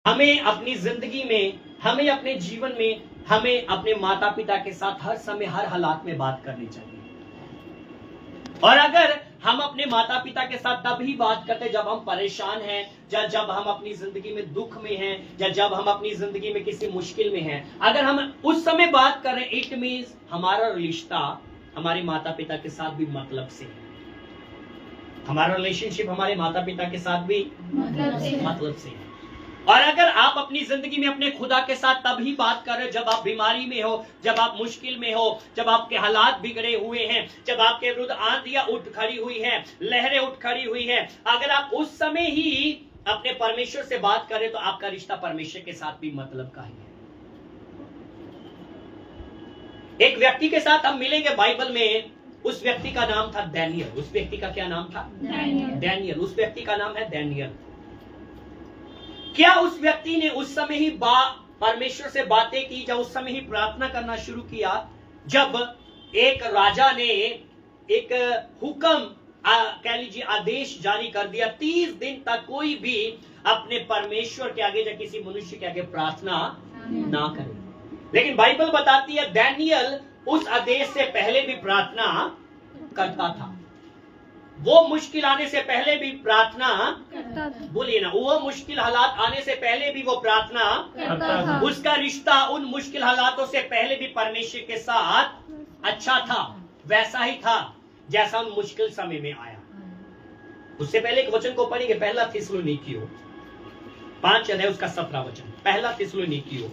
हमें अपनी जिंदगी में, हमें अपने जीवन में, हमें अपने माता पिता के साथ हर समय, हर हालात में बात करनी चाहिए। और अगर हम अपने माता पिता के साथ तभी बात करते हैं जब हम परेशान हैं, या जब हम अपनी जिंदगी में दुख में हैं, या जब हम अपनी जिंदगी में किसी मुश्किल में हैं, अगर हम उस समय बात कर रहे हैं, इट मीन्स हमारा रिश्ता हमारे माता पिता के साथ भी मतलब से है। हमारा रिलेशनशिप हमारे माता पिता के साथ भी मतलब से है। और अगर आप अपनी जिंदगी में अपने खुदा के साथ तभी बात कर रहे हो जब आप बीमारी में हो, जब आप मुश्किल में हो, जब आपके हालात बिगड़े हुए हैं, जब आपके विरुद्ध आंधियां उठ खड़ी हुई है, लहरें उठ खड़ी हुई है, अगर आप उस समय ही अपने परमेश्वर से बात करें तो आपका रिश्ता परमेश्वर के साथ भी मतलब का ही है। एक व्यक्ति के साथ हम मिलेंगे बाइबल में, उस व्यक्ति का नाम था डैनियल। उस व्यक्ति का क्या नाम था? डैनियल। उस व्यक्ति का नाम है डैनियल। क्या उस व्यक्ति ने उस समय ही परमेश्वर से बातें की, जब उस समय ही प्रार्थना करना शुरू किया, जब एक राजा ने एक हुक्म कह लीजिए आदेश जारी कर दिया, 30 दिन तक कोई भी अपने परमेश्वर के आगे या किसी मनुष्य के आगे प्रार्थना ना करे। लेकिन बाइबल बताती है डैनियल उस आदेश से पहले भी प्रार्थना करता था। वो मुश्किल आने से पहले भी प्रार्थना करता था। बोलिए ना, वो मुश्किल हालात आने से पहले भी वो प्रार्थना करता था। उसका रिश्ता उन मुश्किल हालातों से पहले भी परमेश्वर के साथ अच्छा था, वैसा ही था जैसा उन मुश्किल समय में आया। उससे पहले एक वचन को पढ़ेंगे, पहला थिस्सलुनीकियों 5 अध्याय उसका 17 वचन। पहला थिस्सलुनीकियों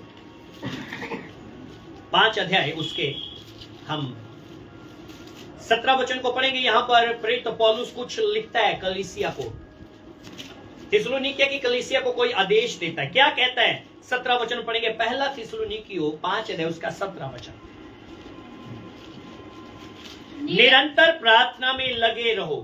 5 अध्याय उसके हम 17 वचन को पढ़ेंगे। यहां पर प्रेरित पौलुस कुछ लिखता है कलीसिया को, थिस्सलुनीकिया की कलीसिया को कोई आदेश देता है। क्या कहता है? 17 वचन पढ़ेंगे। पहला थिस्सलुनीकियों 5 अध्याय उसका 17 वचन। निरंतर प्रार्थना में लगे रहो।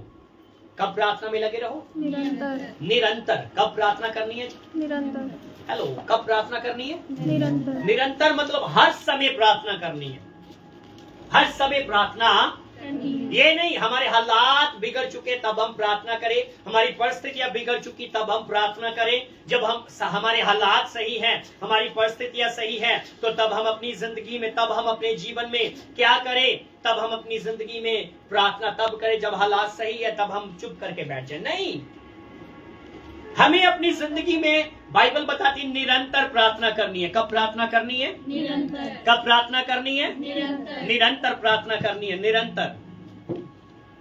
कब प्रार्थना में लगे रहो? निरंतर। निरंतर। कब प्रार्थना करनी है? निरंतर। हेलो, कब प्रार्थना करनी है? निरंतर। निरंतर मतलब हर समय प्रार्थना करनी है। हर समय प्रार्थना, ये नहीं हमारे हालात बिगड़ चुके तब हम प्रार्थना करें, हमारी परिस्थितियां बिगड़ चुकी तब हम प्रार्थना करें। जब हमारे हालात सही हैं, हमारी परिस्थितियां सही हैं, तो तब हम अपनी जिंदगी में, तब हम अपने जीवन में क्या करें? तब हम अपनी जिंदगी में प्रार्थना तब करें जब हालात सही है, तब हम चुप करके बैठ जाए। नहीं, हमें अपनी जिंदगी में बाइबल बताती निरंतर प्रार्थना करनी है। कब प्रार्थना करनी है? निरंतर। कब प्रार्थना करनी है? निरंतर। निरंतर प्रार्थना करनी है। निरंतर।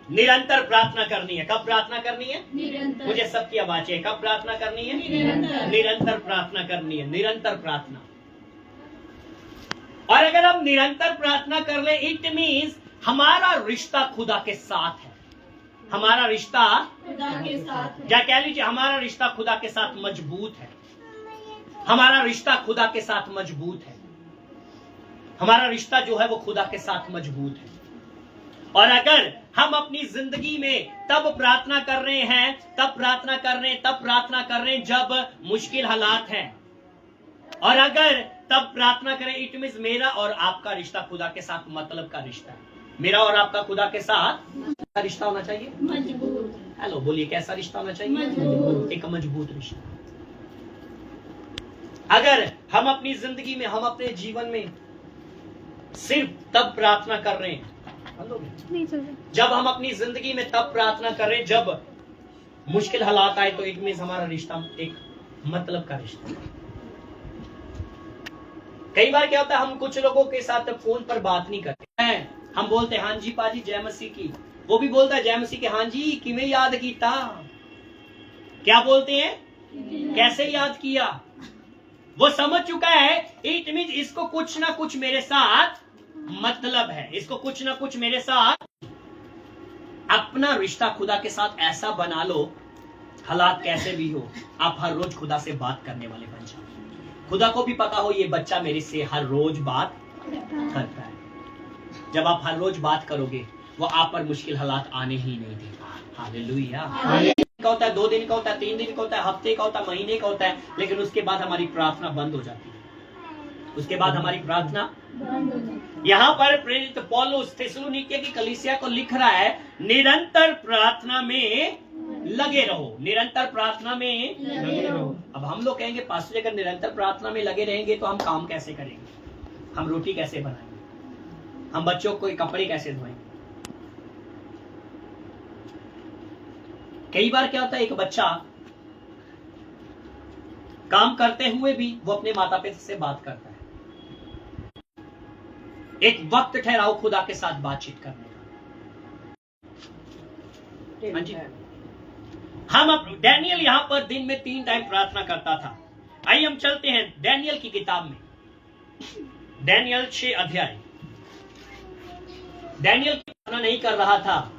निरंतर प्रार्थना करनी है। कब प्रार्थना करनी है? निरंतर। मुझे सबकी आवाज चाहिए। कब प्रार्थना करनी है? निरंतर। निरंतर प्रार्थना करनी है। निरंतर प्रार्थना। और अगर हम निरंतर प्रार्थना कर ले, इट मीन्स हमारा रिश्ता खुदा के साथ है। हमारा रिश्ता खुदा के साथ, या कह लीजिए हमारा रिश्ता खुदा के साथ मजबूत है। हमारा रिश्ता खुदा के साथ मजबूत है। हमारा रिश्ता जो है वो खुदा के साथ मजबूत है। और अगर हम अपनी जिंदगी में तब प्रार्थना कर रहे हैं, तब प्रार्थना कर रहे हैं, तब प्रार्थना कर रहे हैं जब मुश्किल हालात हैं, और अगर तब प्रार्थना करें, इट मीन्स मेरा और आपका रिश्ता खुदा के साथ मतलब का रिश्ता है। मेरा और आपका खुदा के साथ रिश्ता होना चाहिए मजबूत। हेलो, बोलिए, कैसा रिश्ता होना चाहिए? मजबूत। एक मजबूत रिश्ता। अगर हम अपनी जिंदगी में, हम अपने जीवन में सिर्फ तब प्रार्थना कर रहे हैं, जब हम अपनी जिंदगी में तब प्रार्थना कर रहे हैं जब मुश्किल हालात आए, तो इट मीन्स हमारा रिश्ता एक मतलब का रिश्ता। कई बार क्या होता है, हम कुछ लोगों के साथ फोन पर बात नहीं करते हैं। हम बोलते हैं हाँ जी पाजी जय मसीह की, वो भी बोलता है जय मसीह के, हाँ जी किमें याद कीता। क्या बोलते हैं? कैसे याद किया? वो समझ चुका है, इट मीन्स इसको कुछ ना कुछ मेरे साथ मतलब है, इसको कुछ ना कुछ मेरे साथ। अपना रिश्ता खुदा के साथ ऐसा बना लो, हालात कैसे भी हो, आप हर रोज खुदा से बात करने वाले बन जाओ। खुदा को भी पता हो ये बच्चा मेरे से हर रोज बात करता है। जब आप हर रोज बात करोगे, वो आप पर मुश्किल हालात आने ही नहीं देगा। हालेलुया। का होता है, 2 दिन का होता है, 3 दिन का होता है, हफ्ते का होता है, महीने का होता है, लेकिन उसके बाद हमारी प्रार्थना बंद हो जाती है। उसके बाद हमारी प्रार्थना बंद हो जाती है। यहाँ पर प्रेरित पौलुस थिस्सलुनीकिया की कलीसिया को लिख रहा है, निरंतर प्रार्थना में लगे रहो, निरंतर प्रार्थना में लगे रहो। अब हम लोग कहेंगे पास्टर जी अगर निरंतर प्रार्थना में लगे रहेंगे तो हम काम कैसे करेंगे, हम रोटी कैसे बनाएंगे, हम बच्चों को कपड़े कैसे धोएंगे। कई बार क्या होता है, एक बच्चा काम करते हुए भी वो अपने माता पिता से बात करता है। एक वक्त ठहराओ खुदा के साथ बातचीत करने का। हाँ जी, हम अब डैनियल यहां पर दिन में 3 टाइम प्रार्थना करता था। आइए हम चलते हैं डैनियल की किताब में, डैनियल 6 अध्याय। डैनियल प्रार्थना नहीं कर रहा था,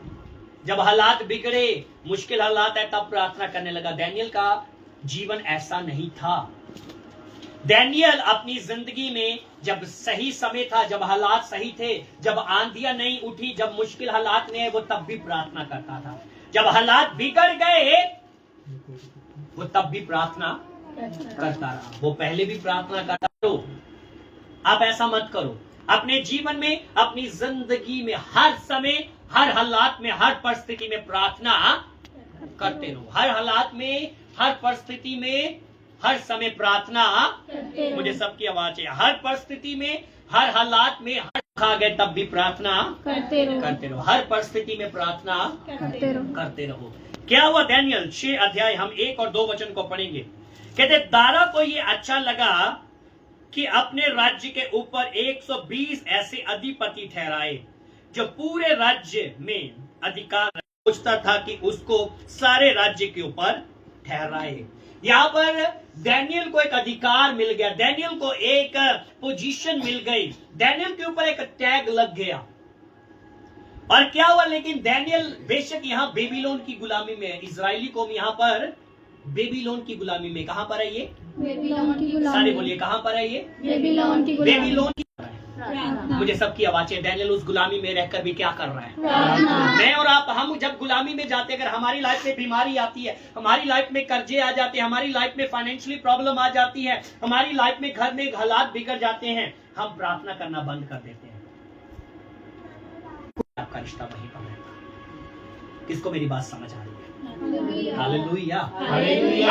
जब हालात बिगड़े, मुश्किल हालात है तब प्रार्थना करने लगा। डैनियल का जीवन ऐसा नहीं था। डैनियल अपनी जिंदगी में जब सही समय था, जब हालात सही थे, जब आंधियां नहीं उठी, जब मुश्किल हालात नहीं, वो तब भी प्रार्थना करता था। जब हालात बिगड़ गए वो तब भी प्रार्थना करता रहा। वो पहले भी प्रार्थना करता रहो। आप ऐसा मत करो। अपने जीवन में, अपनी जिंदगी में हर समय, हर हालात में, हर परिस्थिति में प्रार्थना करते रहो। हर हालात में, हर परिस्थिति में, हर समय प्रार्थना। मुझे सबकी आवाज है। हर परिस्थिति में, हर हालात में, हर खा गए तब भी प्रार्थना करते रहो। हर परिस्थिति में प्रार्थना करते रहो। क्या हुआ डैनियल 6 अध्याय, हम 1 और 2 वचन को पढ़ेंगे। कहते दारा को ये अच्छा लगा कि अपने राज्य के ऊपर 120 ऐसे अधिपति ठहराए जो पूरे राज्य में अधिकार सोचता था कि उसको सारे राज्य के ऊपर ठहराए। यहाँ पर डैनियल को एक अधिकार मिल गया, डैनियल को एक पोजीशन मिल गई, डैनियल के ऊपर एक टैग लग गया। और क्या हुआ, लेकिन डैनियल बेशक यहाँ बेबीलोन की गुलामी में है। इजरायली कौम यहाँ पर बेबीलोन की गुलामी में। कहां पर है ये? बेबीलोन की गुलामी। सारे बोलिए कहां पर है ये? बेबीलोन की गुलामी। बेबीलोन की। मुझे सबकी आवाज है। डैनियल उस गुलामी में रहकर भी क्या कर रहा है? मैं और आप, हम जब गुलामी में जाते, अगर हमारी लाइफ में बीमारी आती है, हमारी लाइफ में कर्जे आ जाते हैं, हमारी लाइफ में फाइनेंशियली प्रॉब्लम आ जाती है, हमारी लाइफ में घर में हालात बिगड़ जाते हैं, हम प्रार्थना करना बंद कर देते हैं। आपका रिश्ता वहीं पर रहता। किसको मेरी बात समझ आ रही है? हालेलुया।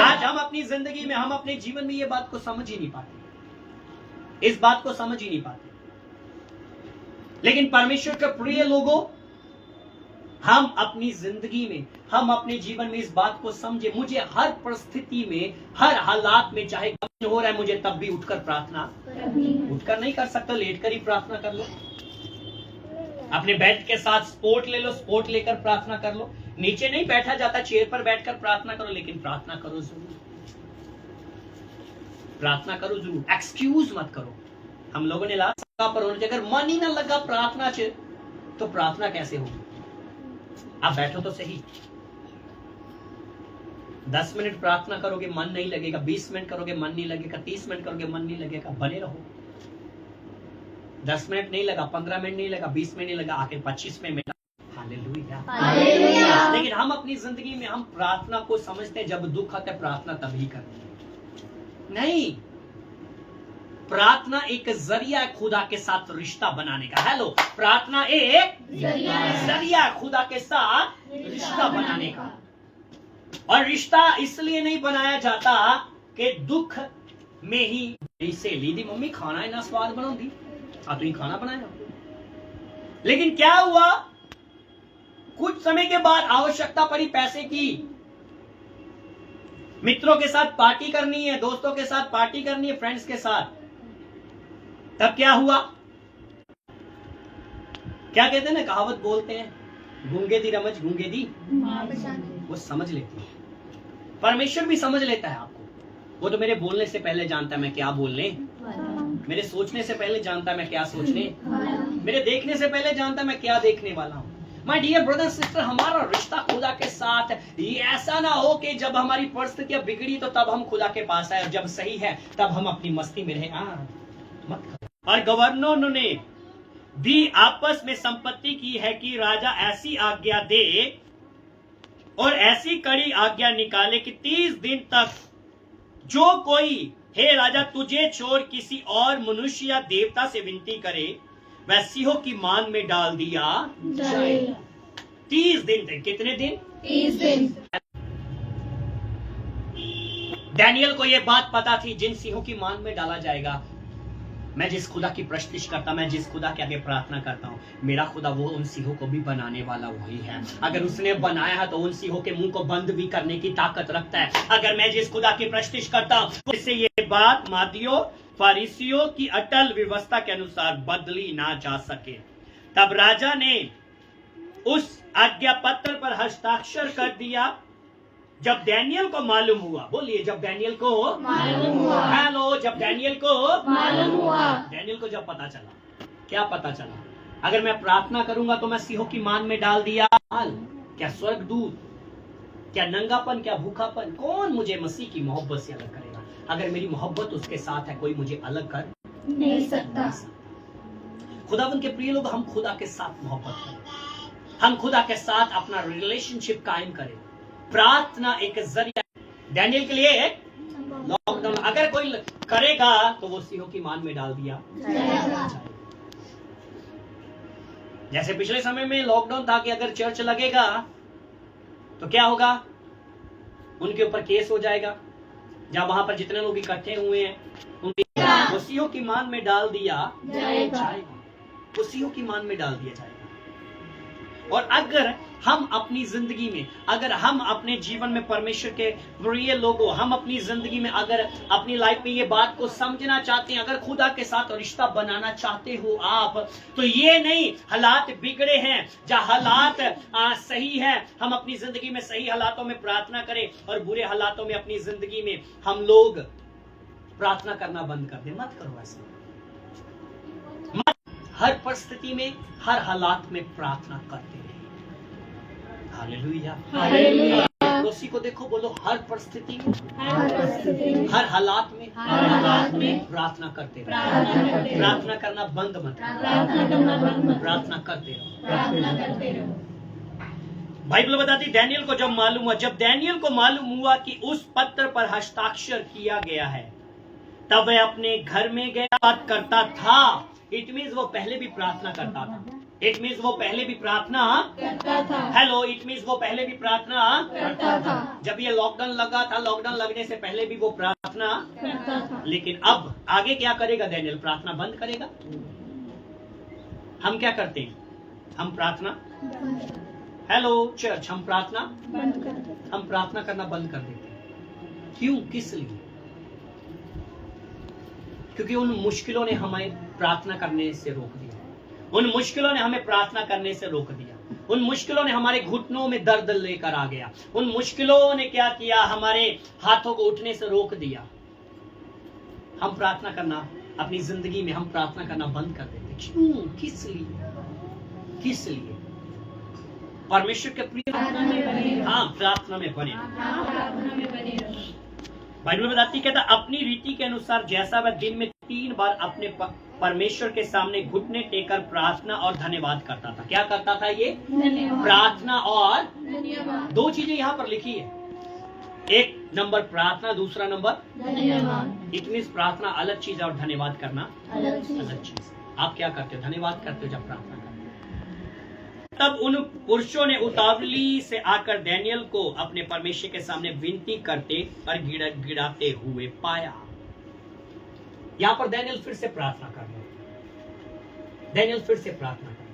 आज हम अपनी जिंदगी में, हम अपने जीवन में ये बात को समझ ही नहीं पाते, इस बात को समझ ही नहीं पाते। लेकिन परमेश्वर के प्रिय लोगों, हम अपनी जिंदगी में, हम अपने जीवन में इस बात को समझे। मुझे हर परिस्थिति में, हर हालात में, चाहे गम हो रहा है, मुझे तब भी उठकर प्रार्थना, उठकर नहीं कर सकता, लेटकर ही प्रार्थना कर लो। अपने बेड के साथ स्पोर्ट ले लो, स्पोर्ट लेकर प्रार्थना कर लो। नीचे नहीं बैठा जाता, चेयर पर बैठकर प्रार्थना करो, लेकिन प्रार्थना करो जरूर, प्रार्थना करो जरूर। एक्सक्यूज मत करो। हम लोगों ने लास्ट पर होना चाहिए। अगर मन ही ना लगा प्रार्थना से तो प्रार्थना कैसे होगी? आप बैठो तो सही। 10 मिनट प्रार्थना करोगे मन नहीं लगेगा, 20 मिनट करोगे मन नहीं लगेगा, 30 मिनट करोगे मन नहीं लगेगा। बने रहो। 10 मिनट नहीं लगा, 15 मिनट नहीं लगा, 20 मिनट नहीं लगा, आखिर 25 में मिला। हालेलुया। लेकिन हम अपनी जिंदगी में, हम प्रार्थना को समझते हैं जब दुख आता है प्रार्थना तभी करनी है। नहीं, प्रार्थना एक जरिया है खुदा के साथ रिश्ता बनाने का। हेलो, प्रार्थना एक जरिया है खुदा के साथ रिश्ता बनाने का। और रिश्ता इसलिए नहीं बनाया जाता कि दुख में ही इसे लीदी मम्मी खाना है ना स्वाद बनाऊंगी, तो ही खाना बनाया। लेकिन क्या हुआ, कुछ समय के बाद आवश्यकता पड़ी पैसे की, मित्रों के साथ पार्टी करनी है, दोस्तों के साथ पार्टी करनी है, फ्रेंड्स के साथ। तब क्या हुआ? क्या कहते हैं ना, कहावत बोलते हैं, गूंगे दी रमज गूंगे दी। वो समझ लेती है, परमेश्वर भी समझ लेता है आपको। वो तो मेरे बोलने से पहले जानता है मैं क्या बोलने, मेरे सोचने से पहले जानता है मैं क्या सोचने, मेरे देखने से पहले जानता है मैं क्या देखने वाला हूं। माय डियर ब्रदर सिस्टर, हमारा रिश्ता खुदा के साथ ये ऐसा ना हो कि जब हमारी परिस्थितियां बिगड़ी तो तब हम खुदा के पास आए, और जब सही है तब हम अपनी मस्ती में रहे। मत करो। और गवर्नरों ने भी आपस में संपत्ति की है कि राजा ऐसी आज्ञा दे और ऐसी कड़ी आज्ञा निकाले कि 30 दिन तक जो कोई हे राजा तुझे छोड़ किसी और मनुष्य या देवता से विनती करे वह सिंहों की मान में डाल दिया जाए। 30 दिन तक। कितने दिन? 30 दिन। डैनियल को यह बात पता थी, जिन सिंहों की मान में डाला जाएगा, मैं जिस खुदा की प्रस्तुति करता, मैं जिस खुदा के आगे प्रार्थना करता हूँ, मेरा खुदा वो उन सिंहों को भी बनाने वाला वही है। अगर उसने बनाया है तो उन सिंहों के मुंह को बंद भी करने की ताकत रखता है। अगर मैं जिस खुदा की प्रस्तुति करता हूँ, तो इससे ये बात मादियों फारिसियों की अटल व्यवस्था के अनुसार बदली ना जा सके। तब राजा ने उस आज्ञा पत्र पर हस्ताक्षर कर दिया। जब डैनियल को मालूम हुआ, बोलिए जब डैनियल को मालूम हुआ, हेलो, जब डैनियल को मालूम हुआ, डैनियल को जब पता चला, क्या पता चला? अगर मैं प्रार्थना करूंगा तो मैं सिंहों की मान में डाल दिया। क्या स्वर्गदूत, क्या नंगापन, क्या भूखापन, कौन मुझे मसीह की मोहब्बत से अलग करेगा? अगर मेरी मोहब्बत उसके साथ है, कोई मुझे अलग कर नहीं सकता। खुदावंद के प्रिय लोग, हम खुदा के साथ मोहब्बत करें, हम खुदा के साथ अपना रिलेशनशिप कायम करें। प्रार्थना एक जरिया। डैनियल के लिए लॉकडाउन अगर कोई करेगा तो वो सिंहों की मान में डाल दिया जाएगा। जैसे पिछले समय में लॉकडाउन था कि अगर चर्च लगेगा तो क्या होगा, उनके ऊपर केस हो जाएगा। जहां वहां पर जितने लोग इकट्ठे हुए हैं उनके वो सिंहों की मान में डाल दिया जाएगा। वो सिंहों की मान में डाल दिया जाएगा। और अगर हम अपनी जिंदगी में, अगर हम अपने जीवन में परमेश्वर के प्रिय लोगों, हम अपनी जिंदगी में अगर अपनी लाइफ में ये बात को समझना चाहते हैं, अगर खुदा के साथ रिश्ता बनाना चाहते हो आप, तो ये नहीं हालात बिगड़े हैं, जहाँ हालात सही है, हम अपनी जिंदगी में सही हालातों में प्रार्थना करें और बुरे हालातों में अपनी जिंदगी में हम लोग प्रार्थना करना बंद कर दें। मत करो ऐसा। मत हर परिस्थिति में, हर हालात में प्रार्थना करते रहे। Hallelujah, hallelujah. पड़ोसी को देखो, बोलो हर परिस्थिति में, हर हालात में प्रार्थना करते रहो। प्रार्थना करना बंद मत करो, प्रार्थना करते रहो। बाइबल बताती डैनियल को जब मालूम हुआ, जब डैनियल को मालूम हुआ कि उस पत्र पर हस्ताक्षर किया गया है, तब वह अपने घर में गया, बात करता था। इट मीन्स वो पहले भी प्रार्थना करता था। इट मीन्स वो पहले भी प्रार्थना करता था। हेलो, इट मीन्स वो पहले भी प्रार्थना करता था। जब ये लॉकडाउन लगा था, लॉकडाउन लगने से पहले भी वो प्रार्थना करता था। लेकिन अब आगे क्या करेगा डैनियल? प्रार्थना बंद करेगा। हम क्या करते हैं? हम प्रार्थना, हेलो चर्च, हम प्रार्थना बंद कर देते हैं। हम प्रार्थना करना बंद कर देते हैं। क्यों? किस लिए? क्योंकि उन मुश्किलों ने हमें प्रार्थना करने से रोक दिया। उन मुश्किलों ने हमें प्रार्थना करने से रोक दिया। उन मुश्किलों ने हमारे घुटनों में दर्द लेकर आ गया। उन मुश्किलों ने क्या किया? हमारे हाथों को उठने से रोक दिया। हम प्रार्थना करना अपनी जिंदगी में, हम प्रार्थना करना बंद कर देते। क्यों? किस लिए? किस लिए? परमेश्वर के प्रिय, हाँ, प्रार्थना में बने। बाइबल बताती, कहता अपनी रीति के अनुसार जैसा वह दिन में 3 बार अपने परमेश्वर के सामने घुटने टेकर प्रार्थना और धन्यवाद करता था। क्या करता था ये? प्रार्थना और धन्यवाद। 2 चीजें यहाँ पर लिखी है। एक नंबर प्रार्थना, दूसरा नंबर धन्यवाद। इट मींस प्रार्थना अलग चीज और धन्यवाद करना अलग चीज। आप क्या करते हो? धन्यवाद करते हो जब प्रार्थना करते हो। तब उन पुरुषों ने उतावली से आकर डैनियल को अपने परमेश्वर के सामने विनती करते और गिड़ाते हुए पाया। यहां पर डैनियल फिर से प्रार्थना कर रहे हैं। डैनियल फिर से प्रार्थना कर रहे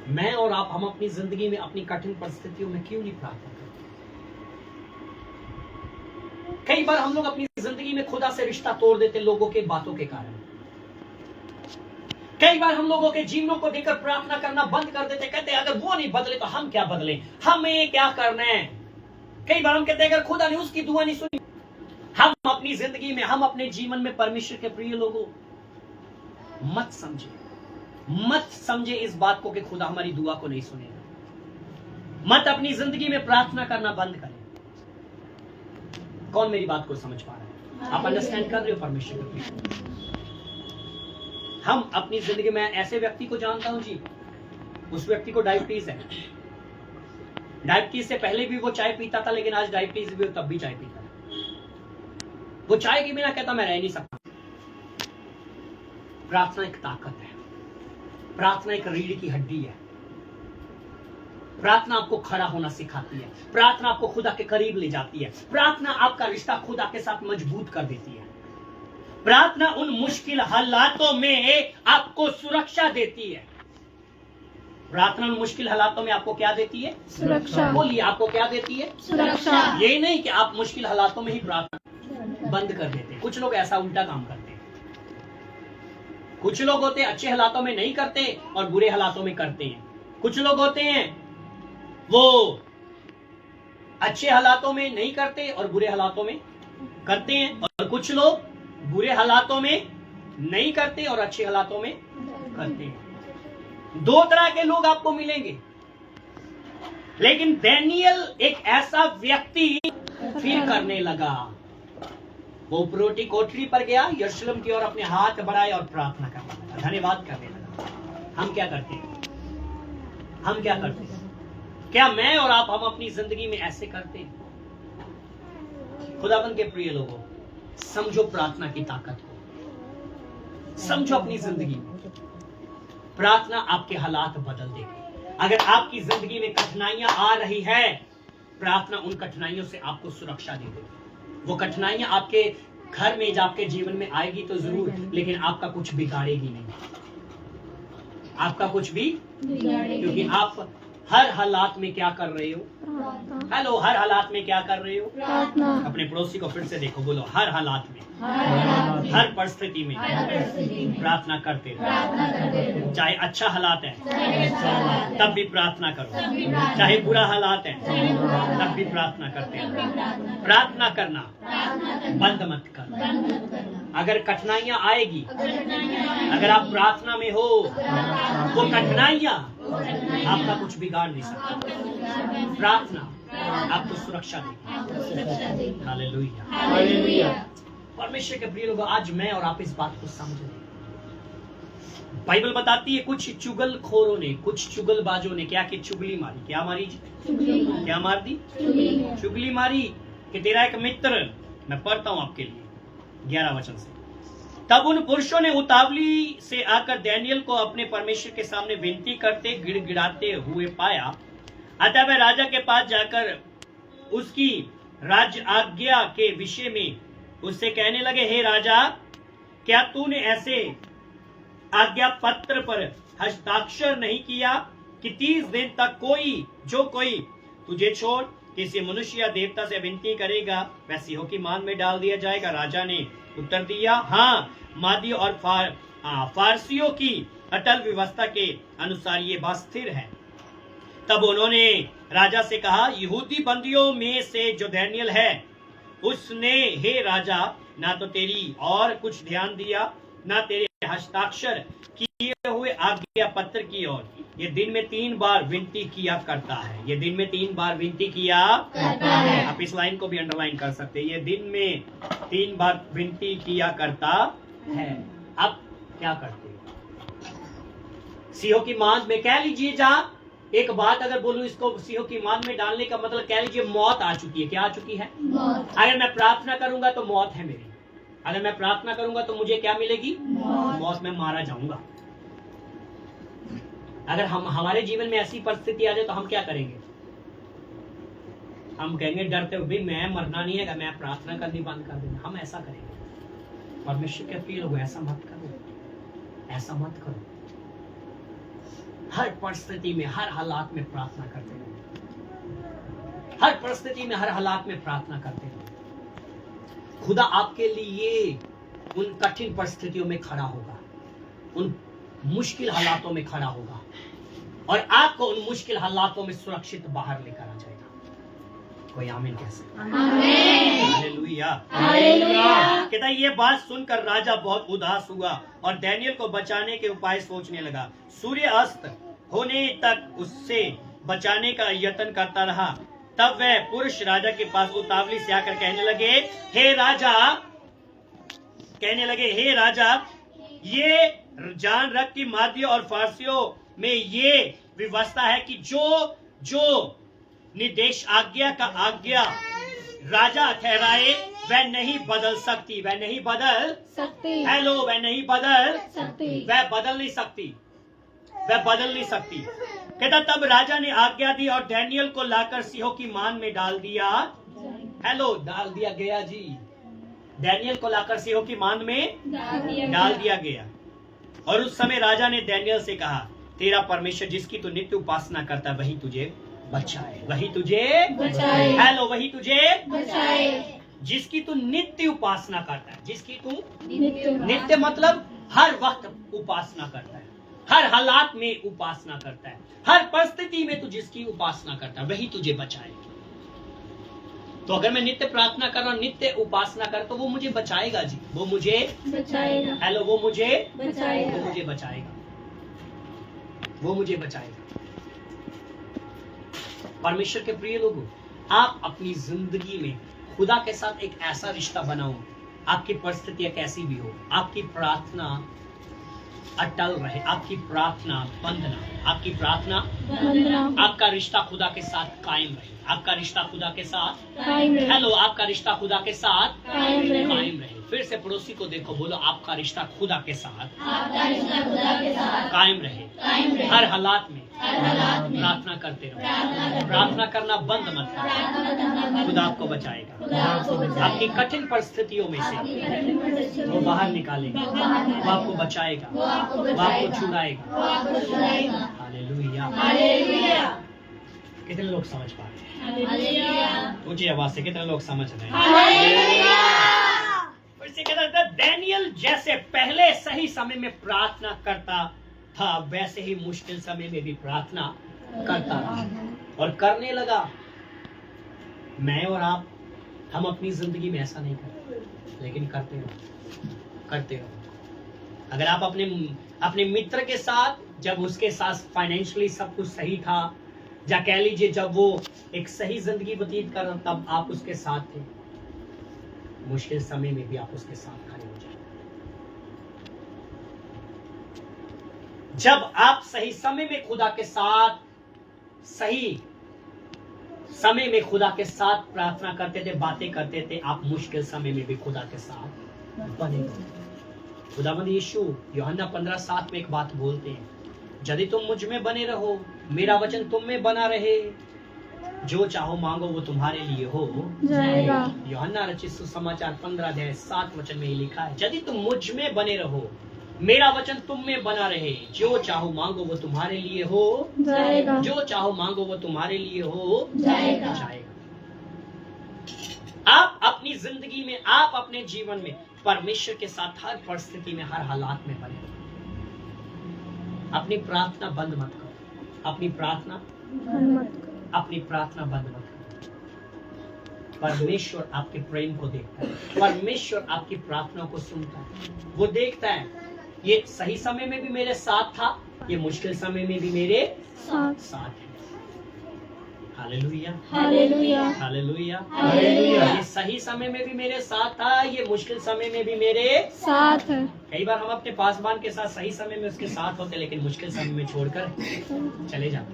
हैं। मैं और आप, हम अपनी जिंदगी में अपनी कठिन परिस्थितियों में क्यों नहीं प्रार्थना करते? कई बार हम लोग अपनी जिंदगी में खुदा से रिश्ता तोड़ देते लोगों के बातों के कारण। कई बार हम लोगों के जीवनों को देखकर प्रार्थना करना बंद कर देते। कहते हैं अगर वो नहीं बदले तो हम क्या बदले, हमें क्या करना है। कई बार हम कहते हैं अगर खुदा ने उसकी दुआ नहीं सुनी। हम अपनी जिंदगी में, हम अपने जीवन में परमेश्वर के प्रिय लोगों, मत समझे इस बात को कि खुदा हमारी दुआ को नहीं सुनेगा। मत अपनी जिंदगी में प्रार्थना करना बंद करें। कौन मेरी बात को समझ पा रहा है? आप अंडरस्टैंड कर रहे हो परमेश्वर के प्रिय? हम अपनी जिंदगी में ऐसे व्यक्ति को जानता हूं जी, उस व्यक्ति को डायबिटीज है। डायबिटीज से पहले भी वो चाय पीता था, लेकिन आज डायबिटीज भी तब भी चाय पीता है। वो चाय के बिना कहता मैं रह नहीं सकता। प्रार्थना एक ताकत है। प्रार्थना एक रीढ़ की हड्डी है। प्रार्थना आपको खड़ा होना सिखाती है, प्रार्थना आपको खुदा के करीब ले जाती है, प्रार्थना आपका रिश्ता खुदा के साथ मजबूत कर देती है, प्रार्थना उन मुश्किल हालातों में आपको सुरक्षा देती है। प्रार्थना उन मुश्किल हालातों में आपको क्या देती है? सुरक्षा। बोलिए, आपको क्या देती है? सुरक्षा। ये नहीं कि आप मुश्किल हालातों में ही प्रार्थना बंद कर देते हैं। कुछ लोग ऐसा उल्टा काम करते हैं। कुछ लोग होते हैं अच्छे हालातों में नहीं करते और बुरे हालातों में करते हैं। कुछ लोग होते हैं वो अच्छे हालातों में नहीं करते और बुरे हालातों में करते हैं, और कुछ लोग बुरे हालातों में नहीं करते और अच्छे हालातों में करते हैं। दो तरह के लोग आपको मिलेंगे। लेकिन दानियेल एक ऐसा व्यक्ति फिर करने लगा। वो उपरोटी कोठरी पर गया, यरूशलेम की ओर अपने हाथ बढ़ाए और प्रार्थना करने लगा, धन्यवाद करने लगा। हम क्या करते हैं? हम क्या करते हैं? क्या मैं और आप, हम अपनी जिंदगी में ऐसे करते हैं? खुदाबंद के प्रिय लोगों, समझो प्रार्थना की ताकत को, समझो अपनी जिंदगी में। प्रार्थना आपके हालात बदल देगी। अगर आपकी जिंदगी में कठिनाइयां आ रही है, प्रार्थना उन कठिनाइयों से आपको सुरक्षा दे देगी। वो कठिनाइयां आपके घर में, आपके जीवन में आएगी तो जरूर, लेकिन आपका कुछ बिगाड़ेगी नहीं, आपका कुछ भी, क्योंकि आप हर हालात में क्या कर रहे हो? हेलो, हर हालात में क्या कर रहे हो? अपने पड़ोसी को फिर से देखो, बोलो, हर हालात में, हर परिस्थिति में प्रार्थना करते रहो। चाहे अच्छा हालात है तब भी प्रार्थना करो, चाहे बुरा हालात है तब भी प्रार्थना करते रहो। प्रार्थना करना बंद मत करो। अगर कठिनाइयां आएगी, अगर आप प्रार्थना में हो, वो कठिनाइयां आपका कुछ बिगाड़ नहीं सकती। प्रार्थना आपको सुरक्षा देगी। हालेलुया। परमेश्वर के प्रिय लोगों, आज मैं और आप इस बात को समझें। बाइबल बताती है कुछ चुगलखोरों ने, कुछ चुगलबाजों ने क्या की? चुगली मारी। क्या मारी? क्या मार दी? चुगली मारी कि तेरा एक मित्र, मैं पढ़ता हूं आपके लिए 11 वचन से। तब उन पुरुषों ने उतावली से आकर दानियेल को अपने परमेश्वर के सामने विनती करते गिड़गिड़ाते हुए पाया। अतः वह राजा के पास जाकर उसकी राज्य आज्ञा के विषय में उससे कहने लगे, हे राजा, क्या तूने ऐसे आज्ञा पत्र पर हस्ताक्षर नहीं किया कि 30 दिन तक कोई तुझे छोड़ किसी मनुष्य या देवता से विनती करेगा वह सिंहों की मान में डाल दिया जाएगा? राजा ने उत्तर दिया, हाँ, मादी और फारसियों की अटल व्यवस्था के अनुसार ये बात स्थिर है। तब उन्होंने राजा से कहा, यहूदी बंदियों में से जो दानियेल है, उसने, हे राजा, ना तो तेरी और कुछ ध्यान दिया, ना तेरे हस्ताक्षर किए हुए आज्ञा पत्र की ओर। ये दिन में 3 बार विनती किया करता है। ये दिन में 3 बार विनती किया करता है। आप इस लाइन को भी अंडरलाइन कर सकते हैं। ये दिन में 3 बार विनती किया करता है। अब क्या करते हैं? सिंहों की मान में, कह लीजिए, जहां एक बात अगर बोलूं, इसको सिंहों की मान में डालने का मतलब, कह लीजिए मौत आ चुकी है। क्या आ चुकी है? मौत। अगर मैं प्रार्थना करूंगा तो मौत है मेरी। अगर मैं प्रार्थना करूंगा तो मुझे क्या मिलेगी? मौत में मारा जाऊंगा। अगर हमारे जीवन में ऐसी परिस्थिति आ जाए तो हम क्या करेंगे? हम कहेंगे डरते हुए, मैं मरना नहीं है, मैं प्रार्थना करनी बंद कर दूंगा। हम ऐसा करेंगे। परमेश्वर के प्रिय लोग, ऐसा मत करो, ऐसा मत करो। हर परिस्थिति में, हर हालात में प्रार्थना करते रहो। हर परिस्थिति में, हर हालात में प्रार्थना करते रहो। खुदा आपके लिए उन कठिन परिस्थितियों में खड़ा होगा, उन मुश्किल हालातों में खड़ा होगा, और आपको उन मुश्किल हालातों में सुरक्षित बाहर लेकर आ जाएगा। कोई आमीन कह सकता है? हालेलुया। कहता है, ये बात सुनकर राजा बहुत उदास हुआ और दानियेल को बचाने के उपाय सोचने लगा। सूर्य अस्त होने तक उससे बचाने का यत्न करता रहा। तब वह पुरुष राजा के पास उतावली से आकर कहने लगे, हे राजा, ये जान रख कि मादियों और फारसियों में ये व्यवस्था है कि जो निर्देश आज्ञा का आज्ञा राजा ठहराए वह नहीं बदल सकती। वह नहीं बदल सकती। हेलो, वह नहीं बदल सकती। वह बदल नहीं सकती। वह बदल नहीं सकती। कहता तब राजा ने आज्ञा दी और डैनियल को लाकर सिंहों की मान में डाल दिया। हेलो, डाल दिया गया जी। डैनियल को लाकर सिंहों की मान में डाल दिया गया। और उस समय राजा ने डैनियल से कहा, तेरा परमेश्वर जिसकी तू नित्य उपासना करता वही तुझे बचाए, वही तुझे बचाए। हेलो, वही तुझे बचाए। जिसकी तू नित्य उपासना करता है, जिसकी तू नित्य मतलब हर वक्त उपासना करता है, हर हालात में उपासना करता है, हर परिस्थिति में तू जिसकी उपासना करता है वही तुझे बचाए। तो अगर मैं नित्य प्रार्थना कर रहा हूँ, नित्य उपासना कर, तो वो मुझे बचाएगा जी, वो मुझे बचाएगा। हेलो, वो मुझे बचाएगा, वो मुझे बचाएगा, वो मुझे बचाएगा। परमेश्वर के प्रिय लोगों, आप अपनी जिंदगी में खुदा के साथ एक ऐसा रिश्ता बनाओ, आपकी परिस्थितियां कैसी भी हो, आपकी प्रार्थना अटल रहे, आपकी प्रार्थना बंद ना, आपकी प्रार्थना, आपका रिश्ता खुदा के साथ कायम रहे, आपका रिश्ता खुदा के साथ कायम रहे। हेलो, आपका रिश्ता खुदा के साथ कायम रहे। फिर से पड़ोसी को देखो, बोलो आपका रिश्ता खुदा के साथ कायम रहे। हर हालात में प्रार्थना करते रहो, प्रार्थना करना बंद मत करो, खुदा आपको बचाएगा। आपकी कठिन परिस्थितियों में से वो बाहर निकालेगा, वो आपको बचाएगा, वो आपको छुड़ाएगा। हालेलुया। कितने लोग समझ पा रहे हैं? ऊंची आवाज से कितने लोग समझ रहे हैं? डैनियल जैसे पहले सही समय में प्रार्थना करता था, वैसे ही मुश्किल समय में भी प्रार्थना करता रहा और करने लगा। मैं और आप, हम अपनी जिंदगी में ऐसा नहीं करते, लेकिन करते रहो। अगर आप अपने मित्र के साथ, जब उसके साथ फाइनेंशियली सब कुछ सही था, या कह लीजिए जब वो एक सही जिंदगी व्यतीत कर रहा, तब आप उसके साथ थे, मुश्किल समय में भी आप उसके साथ खड़े हो जाए। जब आप सही समय में खुदा के साथ, सही समय में खुदा के साथ प्रार्थना करते थे, बातें करते थे, आप मुश्किल समय में भी खुदा के साथ बने रहो। खुदावंद यीशु यूहन्ना 15:7 में एक बात बोलते हैं, यदि तुम मुझ में बने रहो, मेरा वचन तुम में बना रहे, जो चाहो मांगो वो तुम्हारे लिए हो जाएगा। यूहन्ना रचित सुसमाचार 15:7 में लिखा है, यदि तुम मुझ में बने रहो, मेरा वचन तुम में बना रहे, जो चाहो मांगो वो तुम्हारे लिए हो जाएगा, जो चाहो मांगो वो तुम्हारे लिए हो जाएगा। आप अपनी जिंदगी में, आप अपने जीवन में परमेश्वर के साथ हर परिस्थिति में, हर हालात में बने रहो। अपनी प्रार्थना बंद मत करो, अपनी प्रार्थना बंद मत करो। परमेश्वर आपके प्रेम को देखता है, परमेश्वर आपकी प्रार्थना को सुनता है, वो देखता है ये सही समय में भी मेरे साथ था, ये मुश्किल समय में भी मेरे साथ है। Hallelujah, hallelujah, hallelujah, hallelujah. ये सही समय में भी मेरे साथ था, ये मुश्किल समय में भी मेरे साथ है। कई बार हम अपने पासवान के साथ सही समय में उसके साथ होते, लेकिन मुश्किल समय में छोड़कर चले जाते।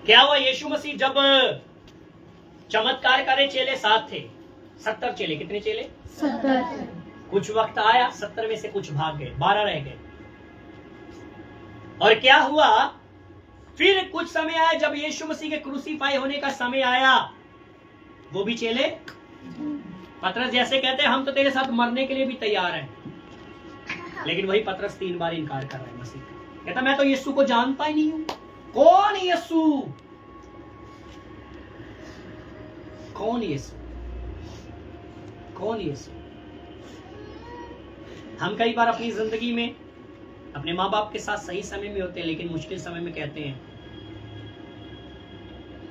क्या हुआ? यीशु मसीह जब चमत्कार करे, चेले साथ थे, 70 चेले। कितने चेले? 70। कुछ वक्त आया, 70 में से कुछ भाग गए, 12 रह गए। और क्या हुआ? फिर कुछ समय आया, जब यीशु मसीह के क्रूसीफाई होने का समय आया, वो भी चेले, पतरस जैसे कहते हैं हम तो तेरे साथ मरने के लिए भी तैयार हैं, लेकिन वही पतरस 3 बार इनकार कर रहा है मसीह का। कहता मैं तो यीशु को जानता ही नहीं हूं। कौन यीशु? कौन यीशु? कौन यीशु? हम कई बार अपनी जिंदगी में अपने माँ बाप के साथ सही समय में होते हैं, लेकिन मुश्किल समय में कहते हैं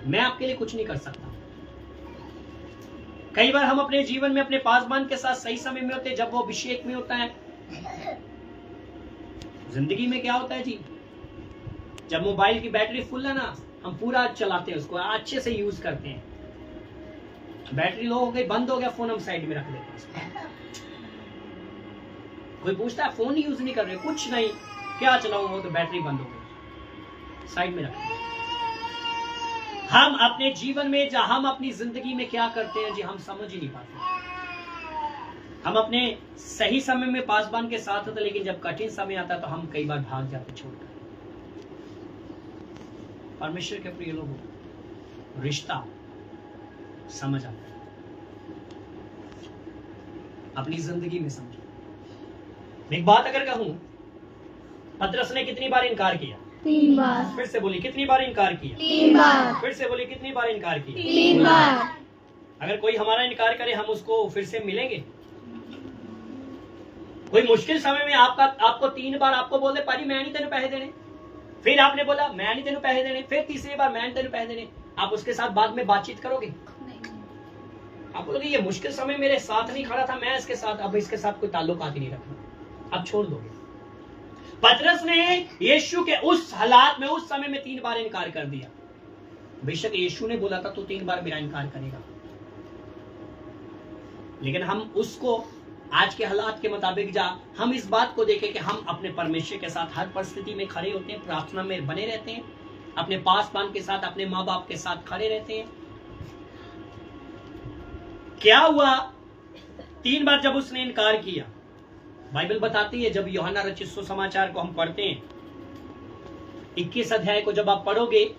मैं आपके लिए कुछ नहीं कर सकता। कई बार हम अपने जीवन में अपने पासवान के साथ सही समय में होते हैं, जब वो अभिषेक में होता है। जिंदगी में क्या होता है जी? जब मोबाइल की बैटरी फुल है ना, हम पूरा चलाते हैं, उसको अच्छे से यूज करते हैं। बैटरी लो हो गई, बंद हो गया, फोन हम साइड में रख देते हैं। कोई पूछता है फोन यूज नहीं कर रहे? कुछ नहीं, क्या चलाऊंगा, तो बैटरी बंद हो गई, साइड में रख। हम अपने जीवन में, हम अपनी जिंदगी में क्या करते हैं जी, हम समझ ही नहीं पाते। हम अपने सही समय में पासबान के साथ होते, लेकिन जब कठिन समय आता तो हम कई बार भाग जाते छोड़कर। परमेश्वर के प्रिय लोगों, रिश्ता समझ आता है, अपनी जिंदगी में समझो। एक बात अगर कहूं, पतरस ने कितनी बार इनकार किया? 3 बार। फिर से बोली, कितनी बार इनकार किया? 3 बार। फिर से बोली, कितनी बार इनकार किया? 3 बार। अगर कोई हमारा इनकार करे, हम उसको फिर से मिलेंगे? कोई मुश्किल समय में आपको 3 बार आपको बोल दे, पाजी मैं नहीं तेन पैसे देने, फिर आपने बोला मैं नहीं तेन पैसे देने, फिर तीसरी बार मैं नहीं तेन पैसे देने, आप उसके साथ बाद में बातचीत करोगे? आप बोलोगे ये मुश्किल समय मेरे साथ नहीं खड़ा था, मैं इसके साथ अब इसके साथ कोई ताल्लुकात ही नहीं रखना, अब छोड़ दोगे। पतरस ने यीशु के उस हालात में, उस समय में 3 बार इनकार कर दिया। बेशक यीशु ने बोला था तू 3 बार मेरा इनकार करेगा, लेकिन हम उसको आज के हालात के मुताबिक हम इस बात को देखें कि हम अपने परमेश्वर के साथ हर परिस्थिति में खड़े होते हैं, प्रार्थना में बने रहते हैं, अपने पासबान के साथ, अपने माँ बाप के साथ खड़े रहते हैं। क्या हुआ 3 बार जब उसने इनकार किया? बाइबल बताती है, जब यूहन्ना रचित सुसमाचार को हम पढ़ते हैं, 21 अध्याय को जब आप पढ़ोगे,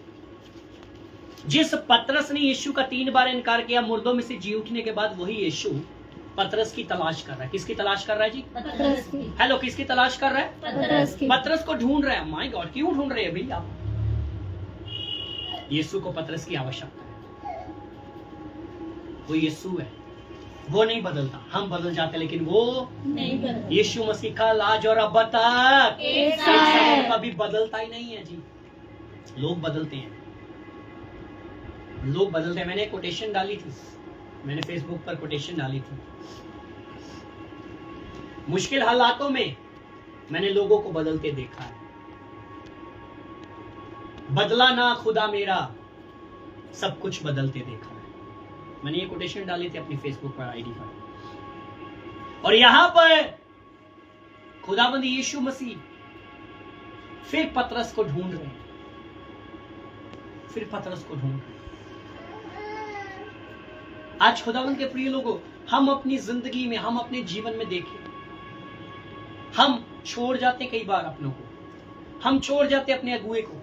जिस पतरस ने यीशु का 3 बार इनकार किया, मुर्दों में से जी उठने के बाद, वही यीशु पतरस की तलाश कर रहा है। किसकी तलाश कर रहा है जी? पतरस की। हेलो, किसकी तलाश कर रहा है? पतरस की। पतरस को ढूंढ रहा है। माय गॉड, क्यों ढूंढ रहे हैं भैया? यीशु को पतरस की आवश्यकता है। वो यीशु है, वो नहीं बदलता, हम बदल जाते, लेकिन वो नहीं बदलता। यीशु मसीह का आज और अब तक एक सा है। कभी बदलता ही नहीं है जी। लोग बदलते हैं, लोग बदलते हैं। मैंने कोटेशन डाली थी, मैंने फेसबुक पर कोटेशन डाली थी, मुश्किल हालातों में मैंने लोगों को बदलते देखा है। बदला ना खुदा मेरा, सब कुछ बदलते देखा है। मैंने ये कोटेशन डाली थी अपनी फेसबुक पर, आईडी पर। और यहां पर खुदाबंद यीशु मसीह फिर पतरस को ढूंढ रहे हैं, फिर पतरस को ढूंढ रहे हैं। आज खुदाबंद के प्रिय लोगों, हम अपनी जिंदगी में, हम अपने जीवन में देखें, हम छोड़ जाते कई बार अपनों को, हम छोड़ जाते अपने अगुए को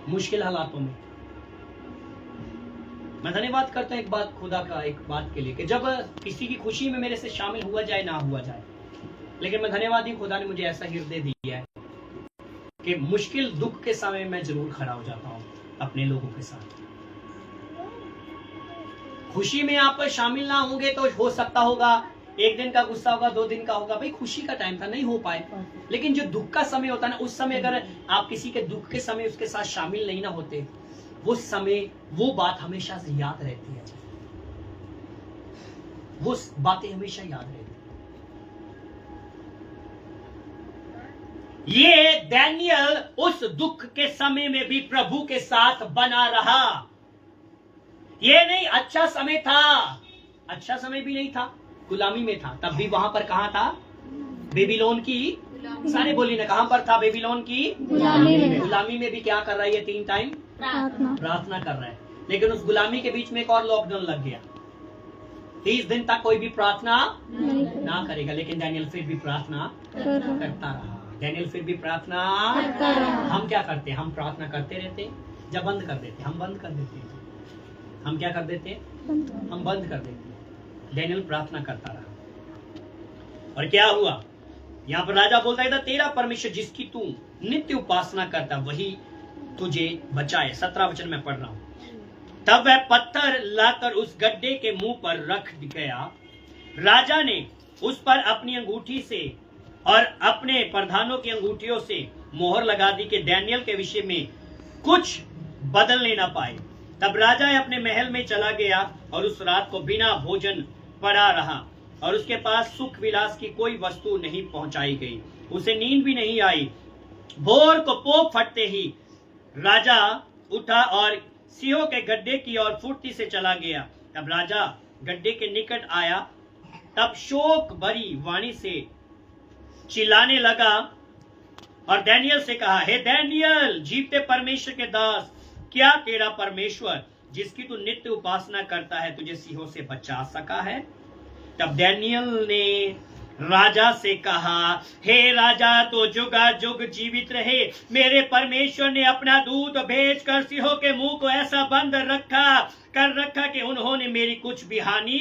मुश्किल हालातों में। मैं धन्यवाद करता हूं एक बात खुदा का, एक बात के लिए, कि जब किसी की खुशी में मेरे से शामिल हुआ जाए ना हुआ जाए, लेकिन मैं धन्यवादी खुदा ने मुझे ऐसा हृदय दिया है कि मुश्किल दुख के समय मैं जरूर खड़ा हो जाता हूं अपने लोगों के साथ। खुशी में आप शामिल ना होंगे तो हो सकता होगा 1 दिन का गुस्सा होगा, 2 दिन का होगा, भाई खुशी का टाइम था, नहीं हो पाए। लेकिन जो दुख का समय होता है ना, उस समय अगर आप किसी के दुख के समय उसके साथ शामिल नहीं ना होते, वो समय, वो बात हमेशा से याद रहती है, वो बातें हमेशा याद रहती है। ये दानियल उस दुख के समय में भी प्रभु के साथ बना रहा। ये नहीं अच्छा समय था, अच्छा समय भी नहीं था, गुलामी में था, तब भी वहां पर कहां था? बेबीलोन की, सारे बोली ना, कहां पर था? बेबीलोन की गुलामी में। गुलामी में भी क्या कर रहा है? ये 3 टाइम प्रार्थना कर रहा है। लेकिन उस गुलामी के बीच में एक और लॉकडाउन लग गया, 30 दिन तक कोई भी प्रार्थना ना करेगा, लेकिन डैनियल फिर भी प्रार्थना करता रहा। डैनियल फिर भी प्रार्थना करता रहा। हम क्या करते हैं? हम प्रार्थना करते रहते, जब बंद कर देते, हम बंद कर देते, हम क्या कर देते? हम बंद कर देते। डैनियल प्रार्थना करता रहा। और क्या हुआ? यहाँ पर राजा बोलता है, तेरा परमेश्वर जिसकी तू नित्य उपासना करता वही तुझे बचाए। 17 वचन में पढ़ रहा हूं। तब वह पत्थर लाकर उस गड्ढे के मुंह पर रख गया। राजा ने उस पर अपनी अंगूठी से और अपने प्रधानों की अंगूठियों से मोहर लगा दी कि डैनियल के विषय में कुछ बदलने ना पाए। तब राजा अपने महल में चला गया और उस रात को बिना भोजन पड़ा रहा, और उसके पास सुख विलास की कोई वस्तु नहीं पहुंचाई गई। उसे नींद भी नहीं आई। भोर को पोप फटते ही राजा उठा और सिंहों के गड्ढे की ओर फुर्ती से चला गया। तब राजा गड्ढे के निकट आया, तब शोक भरी वाणी से चिल्लाने लगा और डैनियल से कहा, हे डैनियल, जीवते परमेश्वर के दास, क्या तेरा परमेश्वर जिसकी तू नित्य उपासना करता है तुझे सिंहों से बचा सका है? तब डैनियल ने राजा से कहा, हे राजा, तो जुगा जुग जीवित रहे। मेरे परमेश्वर ने अपना दूत भेजकर सिंहों के मुंह को ऐसा बंद कर रखा कि उन्होंने मेरी कुछ भी हानि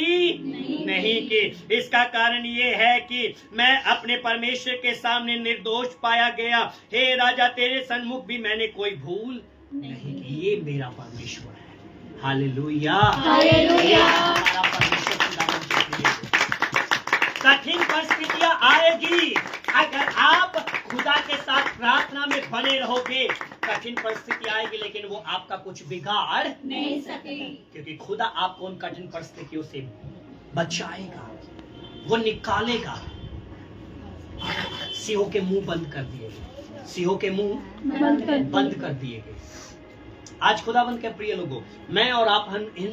नहीं की। इसका कारण ये है कि मैं अपने परमेश्वर के सामने निर्दोष पाया गया। हे राजा, तेरे सन्मुख भी मैंने कोई भूल नहीं की। ये मेरा परमेश्वर है। Hallelujah, hallelujah. हमारा परमेश्वर खुदावंद के प्रिय हो। कठिन परिस्थितियां आएगी, अगर आप खुदा के साथ प्रार्थना में बने रहोगे, कठिन परिस्थिति आएगी लेकिन वो आपका कुछ बिगाड़ नहीं सकेगी, क्योंकि खुदा आपको उन कठिन परिस्थितियों से बचाएगा, वो निकालेगा। सिंहों के मुंह बंद कर दिए गए, सिंहों के मुंह बंद कर दिए गए। आज खुदावंद के प्रिय लोगों, मैं और आप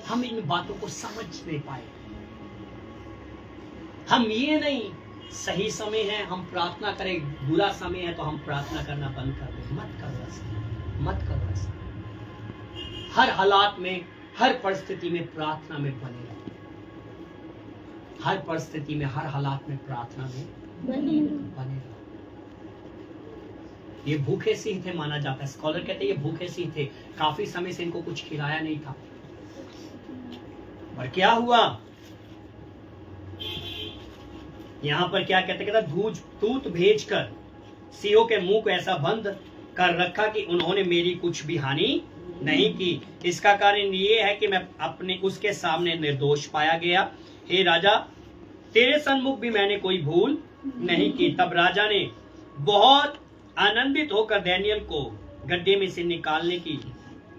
हम इन बातों को समझ नहीं पाए। हम ये नहीं सही समय है हम प्रार्थना करें, बुरा समय है तो हम प्रार्थना करना बंद कर दें। मत करो ऐसा। हर हालात में, हर परिस्थिति में प्रार्थना में बने रहो। हर परिस्थिति में, हर हालात में प्रार्थना में बने रहो। ये भूखे सिंह थे माना जाता है। स्कॉलर कहते हैं ये भूखे सिंह थे, काफी समय से इनको कुछ खिलाया नहीं था। और क्या हुआ यहाँ पर, क्या कहते दूत भेजकर सिंहों के मुंह को ऐसा बंद कर रखा कि उन्होंने मेरी कुछ भी हानि नहीं की। इसका कारण ये है कि मैं अपने उसके सामने निर्दोष पाया गया। हे राजा, तेरे सन्मुख भी मैंने कोई भूल नहीं की। तब राजा ने बहुत आनंदित होकर डैनियल को गड्ढे में से निकालने की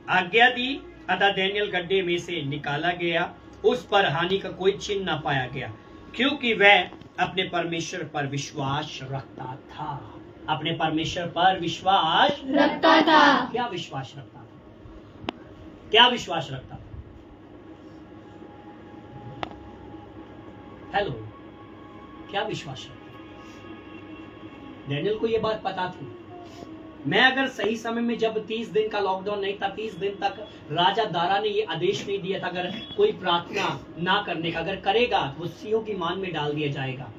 आज्ञा दी। अतः डैनियल गड्ढे में से निकाला गया। उस पर हानि का कोई चिन्ह न पाया गया, क्योंकि वह अपने परमेश्वर पर विश्वास रखता था। अपने परमेश्वर पर विश्वास रखता था। क्या विश्वास रखता था? क्या विश्वास रखता था? हेलो, क्या विश्वास रखता था? डैनियल को यह बात पता थी, मैं अगर सही समय में, जब 30 दिन का लॉकडाउन नहीं था, 30 दिन तक राजा दारा ने ये आदेश नहीं दिया था अगर कोई प्रार्थना ना करने का, अगर करेगा तो वो सिंहों की मान में डाल दिया जाएगा।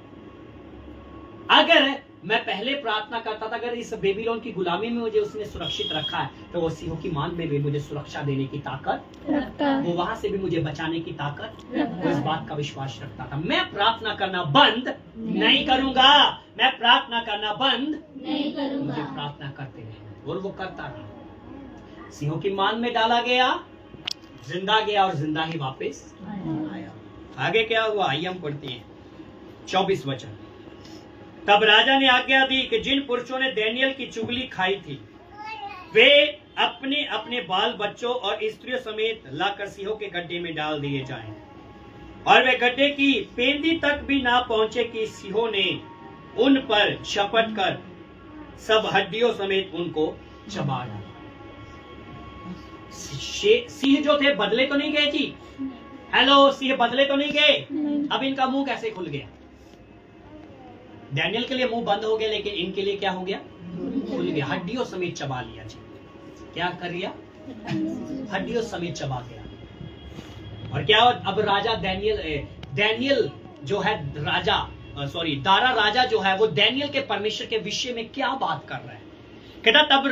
अगर मैं पहले प्रार्थना करता था, अगर इस बेबीलोन की गुलामी में मुझे उसने सुरक्षित रखा है, तो वो सिंहों की मान में भी मुझे सुरक्षा देने की ताकत रखता है, वो वहां से भी मुझे बचाने की ताकत, वो इस बात का विश्वास रखता था। मैं प्रार्थना करना बंद नहीं करूंगा, मैं प्रार्थना करना बंद नहीं मुझे करूंगा। प्रार्थना करते रहना। और वो करता रहा। सिंहों की मान में डाला गया, जिंदा गया और जिंदा ही वापस आया। आगे क्या हुआ आइए हम पढ़ते हैं 24 वचन। तब राजा ने आज्ञा दी कि जिन पुरुषों ने डैनियल की चुगली खाई थी वे अपने अपने बाल बच्चों और स्त्रियों समेत लाकर सिंहों के गड्ढे में डाल दिए जाएं। और वे गड्ढे की पेंदी तक भी ना पहुंचे कि सिंहों ने उन पर झपट कर सब हड्डियों समेत उनको चबा डाला। सिंह जो थे बदले तो नहीं गए जी। हेलो, सिंह बदले तो नहीं गए। अब इनका मुंह कैसे खुल गया? डैनियल के लिए मुंह बंद हो गया, लेकिन इनके लिए क्या हो गया? खुल गया। हड्डियों समेत चबा लिया जी। क्या कर लिया? हड्डियों समेत चबा गया। और क्या? अब राजा डैनियल जो है दारा राजा जो है वो डैनियल के परमेश्वर के विषय में क्या बात कर रहा है? कहता तब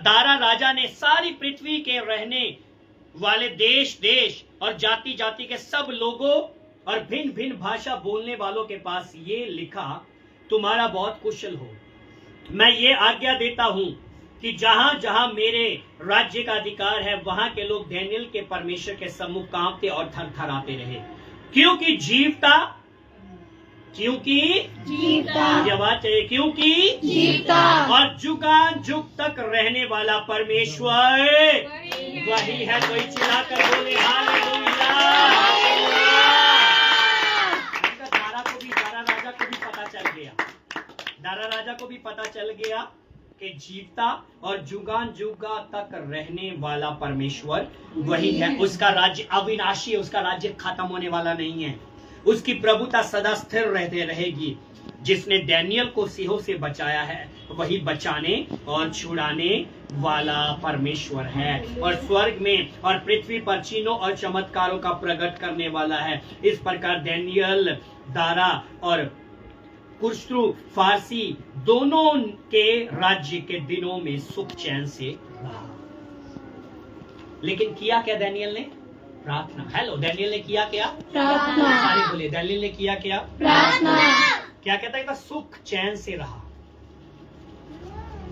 दारा राजा ने सारी पृथ्वी के रहने वाले देश देश और जाति जाति के सब लोगों और भिन्न भिन्न भाषा बोलने वालों के पास ये लिखा, तुम्हारा बहुत कुशल हो। मैं ये आज्ञा देता हूं कि जहां जहां मेरे राज्य का अधिकार है वहां के लोग डैनियल के परमेश्वर के सम्मुख कांपते और थरथराते रहे, क्योंकि जीवता और जुगान जुग तक रहने वाला परमेश्वर वही है। कोई चिल्लाकर बोले हालेलुया। दारा राजा को भी पता चल गया कि जीवता और जुगान जुगा तक रहने वाला परमेश्वर वही है। उसका राज्य अविनाशी है, उसका राज्य खत्म होने वाला नहीं है, उसकी प्रभुता सदा स्थिर रहते रहेगी। जिसने डैनियल को सिंहों से बचाया है वही बचाने और छुड़ाने वाला परमेश्वर है, और स्वर्ग में और पृथ्वी पर चिन्हों और चमत्कारों का प्रकट करने वाला है। इस प्रकार डैनियल दारा और कुश्तु फारसी दोनों के राज्य के दिनों में सुख चैन से रहा। लेकिन किया क्या डैनियल ने? प्रार्थना। हेलो, डैनियल ने किया क्या? प्रार्थना। सारे बोले, डैनियल ने किया क्या? प्रार्थना। क्या कहता है? सुख चैन से रहा।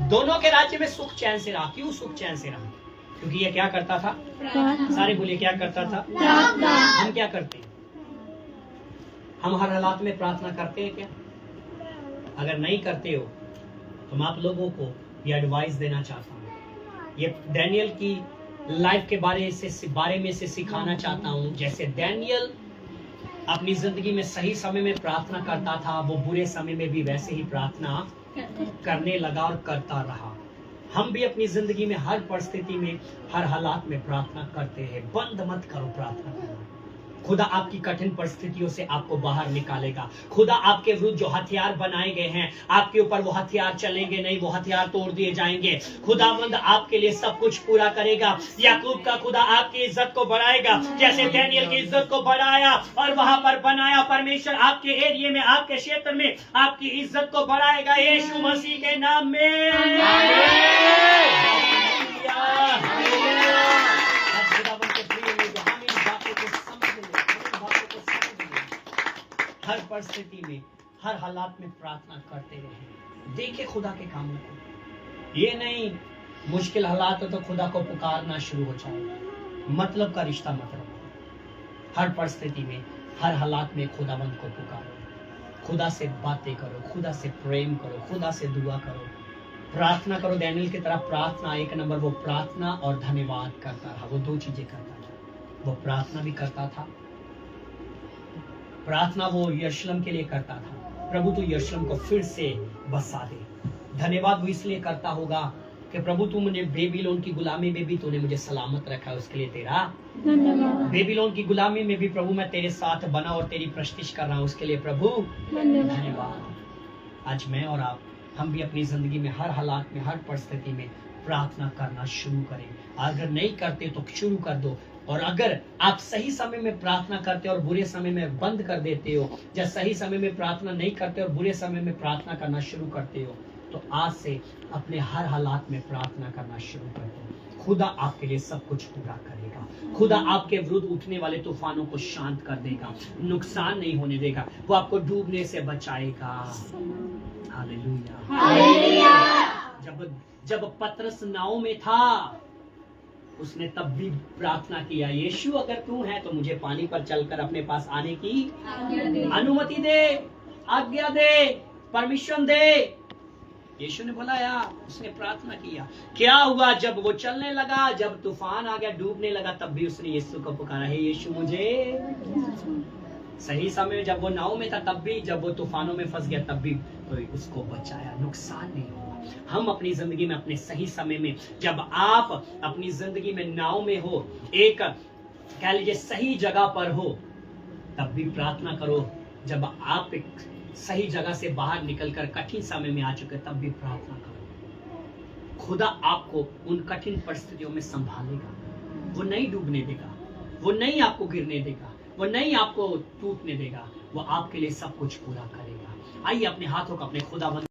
दोनों के राज्य में सुख चैन से रहा। क्यों सुख चैन से रहा? क्योंकि ये क्या करता था? प्रार्थना। सारे बोले, क्या करता था? प्रार्थना। हम क्या करते हैं? हम हर हालात में प्रार्थना करते हैं क्या? अगर नहीं करते हो तो मैं आप लोगों को ये एडवाइस देना चाहता हूँ। ये डैनियल की लाइफ के बारे में से सिखाना चाहता हूँ। जैसे डैनियल अपनी जिंदगी में सही समय में प्रार्थना करता था, वो बुरे समय में भी वैसे ही प्रार्थना करने लगा और करता रहा। हम भी अपनी जिंदगी में हर परिस्थिति में, हर हालात में प्रार्थना करते हैं। बंद मत करो प्रार्थना करना। खुदा आपकी कठिन परिस्थितियों से आपको बाहर निकालेगा। खुदा आपके विरुद्ध जो हथियार बनाए गए हैं, आपके ऊपर वो हथियार चलेंगे नहीं, वो हथियार तोड़ दिए जाएंगे। खुदावंद आपके लिए सब कुछ पूरा करेगा। याकूब का खुदा आपकी इज्जत को बढ़ाएगा, जैसे डैनियल की इज्जत को बढ़ाया और वहां पर बनाया। परमेश्वर आपके एरिया में, आपके क्षेत्र में आपकी इज्जत को बढ़ाएगा, यीशु मसीह के नाम में। हर परिस्थिति में, हर हालात में प्रार्थना करते रहे। देखिए खुदा के कामों को। ये नहीं मुश्किल हालात हो तो खुदा को पुकारना शुरू हो जाए। मतलब का रिश्ता मत रखो। हर परिस्थिति में, हर हालात में खुदावंद को पुकारो। खुदा से बातें करो, खुदा से प्रेम करो, खुदा से दुआ करो, प्रार्थना करो। डैनियल की तरह प्रार्थना एक नंबर, वो प्रार्थना और धन्यवाद करता रहा। वो दो चीजें करता था। वो प्रार्थना भी करता था। प्रार्थना वो यरूशलेम के लिए करता था, प्रभु तू यरूशलेम को फिर से बसा दे। धन्यवाद वो इसलिए करता होगा कि प्रभु तू मुझे बेबीलोन की गुलामी में भी तूने मुझे सलामत रखा, उसके लिए तेरा धन्यवाद। बेबीलोन की गुलामी में भी प्रभु मैं तेरे साथ बना और तेरी प्रस्तिश कर रहा हूँ, उसके लिए प्रभु धन्यवाद। आज मैं और आप, हम भी अपनी जिंदगी में हर हालात में, हर परिस्थिति में प्रार्थना करना शुरू करें। अगर नहीं करते तो शुरू कर दो। और अगर आप सही समय में प्रार्थना करते हो और बुरे समय में बंद कर देते हो, या सही समय में प्रार्थना नहीं करते और बुरे समय में प्रार्थना करना शुरू करते हो, तो आज से अपने हर हालात में प्रार्थना करना शुरू कर दो। खुदा आपके लिए सब कुछ पूरा करेगा। खुदा आपके विरुद्ध उठने वाले तूफानों को शांत कर देगा, नुकसान नहीं होने देगा, वो आपको डूबने से बचाएगा। हालेलुया। जब पतरस नाव में था, उसने तब भी प्रार्थना किया, यीशु अगर तू है तो मुझे पानी पर चलकर अपने पास आने की अनुमति दे, आज्ञा दे, परमिशन दे। यीशु ने बुलाया, उसने प्रार्थना किया। क्या हुआ? जब वो चलने लगा, जब तूफान आ गया, डूबने लगा, तब भी उसने यीशु को पुकारा, हे यीशु मुझे। सही समय जब वो नाव में था तब भी, जब वो तूफानों में फंस गया तब भी तो उसको बचाया, नुकसान नहीं हुआ। हम अपनी जिंदगी में अपने सही समय में, जब आप अपनी जिंदगी में नाव में हो, एक कह लीजिए सही जगह पर हो, तब भी प्रार्थना करो। जब आप एक सही जगह से बाहर निकलकर कठिन समय में आ चुके, तब भी प्रार्थना करो। खुदा आपको उन कठिन परिस्थितियों में संभालेगा। वो नहीं डूबने देगा, वो नहीं आपको गिरने देगा, वो नहीं आपको टूटने देगा, वो आपके लिए सब कुछ पूरा करेगा। आइए अपने हाथों को अपने खुदा